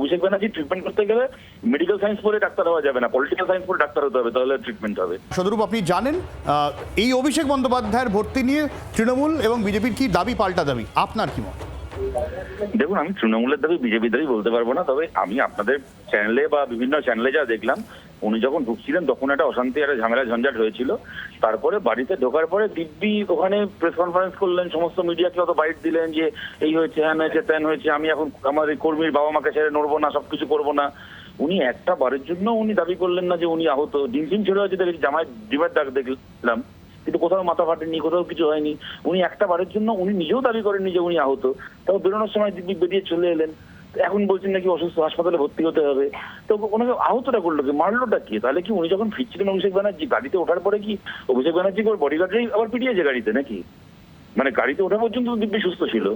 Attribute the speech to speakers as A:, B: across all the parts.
A: Abhishek Banerjee treatment করতে গেলে medical science পড়ে ডাক্তার হওয়া যাবে না, পলিটিক্যাল সায়েন্স পড়ে ডাক্তার হতে হবে, তাহলে ট্রিটমেন্ট হবে।
B: সদরূপ, আপনি জানেন এই অভিষেক বন্দ্যোপাধ্যায়ের ভর্তি নিয়ে তৃণমূল এবং বিজেপির কি দাবি, পাল্টা দাবি, আপনার কি মত?
A: দেখুন, আমি তৃণমূলের দাবি বিজেপির দাবি বলতে পারবো না, তবে আমি আপনাদের চ্যানেলে বা বিভিন্ন চ্যানেলে যা দেখলাম, উনি যখন ঢুকছিলেন তখন একটা অশান্তি, একটা ঝামেলা ঝঞ্ঝাট হয়েছিল। তারপরে বাড়িতে ঢোকার পরে দিব্যি ওখানে প্রেস কনফারেন্স করলেন, সমস্ত মিডিয়াকে অত বাইট দিলেন যে এই হয়েছে, হ্যান হয়েছে, ত্যান হয়েছে, আমি এখন আমার এই কর্মীর বাবা মাকে ছেড়ে নড়বো না, সবকিছু করবো না। উনি একটা বারের জন্য উনি দাবি করলেন না যে উনি আহত। ডিম ছেড়ে হয়েছে দেখেছি, জামায় ডিমের দাগ দেখলাম, কিন্তু কোথাও মাথা ফাটেনি, কোথাও কিছু হয়নি। উনি একটা বারের জন্য উনি নিজেও দাবি করেননি যে উনি আহত, তাও বেরোনোর সময় দিব্যি বেরিয়ে চলে এলেন। এখন বলছেন নাকি অসুস্থ, হাসপাতালে ভর্তি হতে হবে। তো ওনাকে আহতটা করলো কি, মারলোটা কি? তাহলে কি উনি যখন ফিরছিলেন অভিষেক ব্যানার্জি গাড়িতে ওঠার পরে কি অভিষেক ব্যানার্জি বডিগার্ডরাই আবার পিটিয়েছে গাড়িতে নাকি? মানে গাড়িতে ওঠা পর্যন্ত দিব্যি সুস্থ ছিল,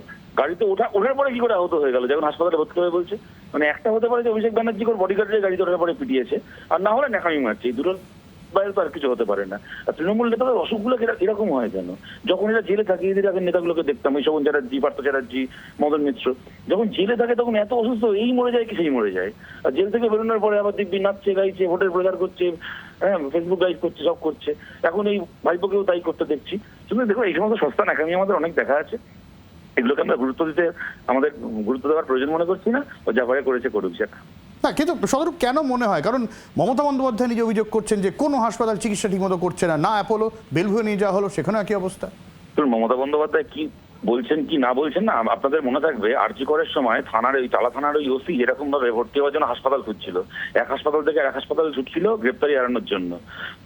A: গাড়িতে ওঠার পরে কি করে আহত হয়ে গেল যখন হাসপাতালে ভর্তি হয়ে বলছে? মানে একটা হতে পারে যে অভিষেক ব্যানার্জি বডিগার্ডরাই গাড়িতে ওঠার পরে পিটিয়েছে, আর না হলে ন্যাকামি মারছে। এই দুটোর বাইরে তো আর কিছু হতে পারে না। আর তৃণমূল নেতাদের অসুখগুলো এরকম হয় কেন? যখন এরা জেলে থাকে, এদের আগের নেতাগুলোকে দেখতাম, এই শোভন চ্যাটার্জি, পার্থ চ্যাটার্জি, মদন মিত্র, যখন জেলে থাকে তখন এত অসুস্থ, এই মরে যায় কি সেই মরে যায়। আর জেল থেকে বেরোনোর পরে আবার দিব্যি নাচছে, গাইছে, ভোটের প্রচার করছে, হ্যাঁ, ফেসবুক লাইভ করছে, সব করছে। এখন এই ভাইপোকেও তাই করতে দেখছি। শুধু দেখো, এই সমস্ত সস্তা নাকামি আমাদের অনেক দেখা আছে, এগুলোকে আমরা গুরুত্ব দেওয়ার প্রয়োজন মনে করছি না। ও যা পারে করেছে, করুক সেটা।
B: না, কিন্তু সদরূপ কেন মনে হয়? কারণ মমতা বন্দ্যোপাধ্যায় নিজে অভিযোগ করছেন যে কোনো হাসপাতাল চিকিৎসা ঠিকমতো করছে না, না অ্যাপোলো, বেলভিউ নিয়ে যাওয়া হলো, সেখানে একই অবস্থা।
A: মমতা বন্দ্যোপাধ্যায় কি বলছেন কি না বলছেন না, আপনাদের মনে থাকবে আরজি করের সময় থানার ওই টালা থানার ওই ওসি এরকম ভাবে ভর্তি হওয়ার জন্য হাসপাতাল খুঁজছিল, এক হাসপাতাল থেকে এক হাসপাতাল ছুটছিল গ্রেপ্তারি এড়ানোর জন্য।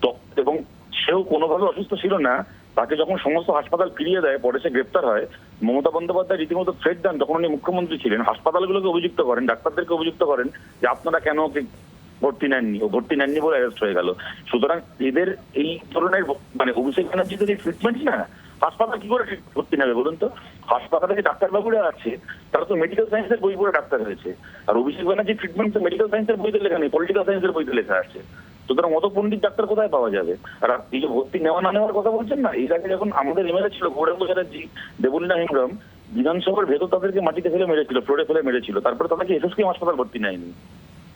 A: তো এবং সেও কোনোভাবে অসুস্থ ছিল না, তাকে যখন সমস্ত হাসপাতাল ফিরিয়ে দেয়, পরে সে গ্রেপ্তার হয়, মমতা বন্দ্যোপাধ্যায় রীতিমতো থ্রেট দেন, তখন উনি মুখ্যমন্ত্রী ছিলেন, হাসপাতালগুলোকে অভিযুক্ত করেন, ডাক্তারদেরকে অভিযুক্ত করেন যে আপনারা কেন ওকে ভর্তি নেননি বলে অ্যারেস্ট হয়ে গেল। সুতরাং এদের এই ধরনের মানে অভিষেক ব্যানার্জিদের এই ট্রিটমেন্ট না, হাসপাতাল কি করে ভর্তি নেবে বলুন তো? হাসপাতালে যে ডাক্তারবাবুরা আছে তারা তো মেডিকেল সায়েন্সের বই পড়ে ডাক্তার হয়েছে, আর অভিষেক ব্যানার্জি ট্রিটমেন্ট তো মেডিকেল সায়েন্সের বইতে লেখা নেই, পলিটিক্যাল সায়েন্সের বইতে লেখা আছে। সুতরাং অত পণ্ডিত ডাক্তার কোথায় পাওয়া যাবে? আর এই যে ভর্তি নেওয়া না নেওয়ার কথা বলছেন না, এই আগে যখন আমাদের এমএলএ ছিল গৌরাঙ্গ চ্যাটার্জি, দেবলীনা হেমব্রম, বিধানসভার ভেতর তাদেরকে মাটিতে ফেলে মেরেছিল, ফ্লোরে ফেলে মেরেছিল, তারপরে তাদেরকে এসএসকেএম হাসপাতাল ভর্তি নেয়নি।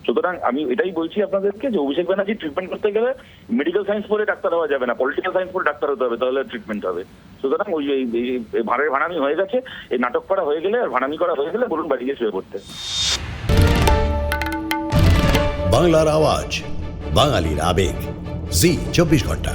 A: সুতরাং আমি এটাই বলছি আপনাদেরকে যে অভিষেক ব্যানার্জি ট্রিটমেন্ট করতে গেলে মেডিকেল সায়েন্স পড়ে ডাক্তার হওয়া যাবে না, পলিটিক্যাল সায়েন্স পড়ে ডাক্তার হতে হবে, তাহলে ট্রিটমেন্ট হবে। সুতরাং ওই ভাড়ের ভাড়ামি হয়ে গেছে, এই নাটক করা হয়ে গেলে আর ভাড়ামি করা হয়ে গেলে বলুন বাড়ি গিয়ে শুয়ে পড়তে।
C: বাংলার আওয়াজ, বাঙালির আবেগ, জি 24 ঘন্টা।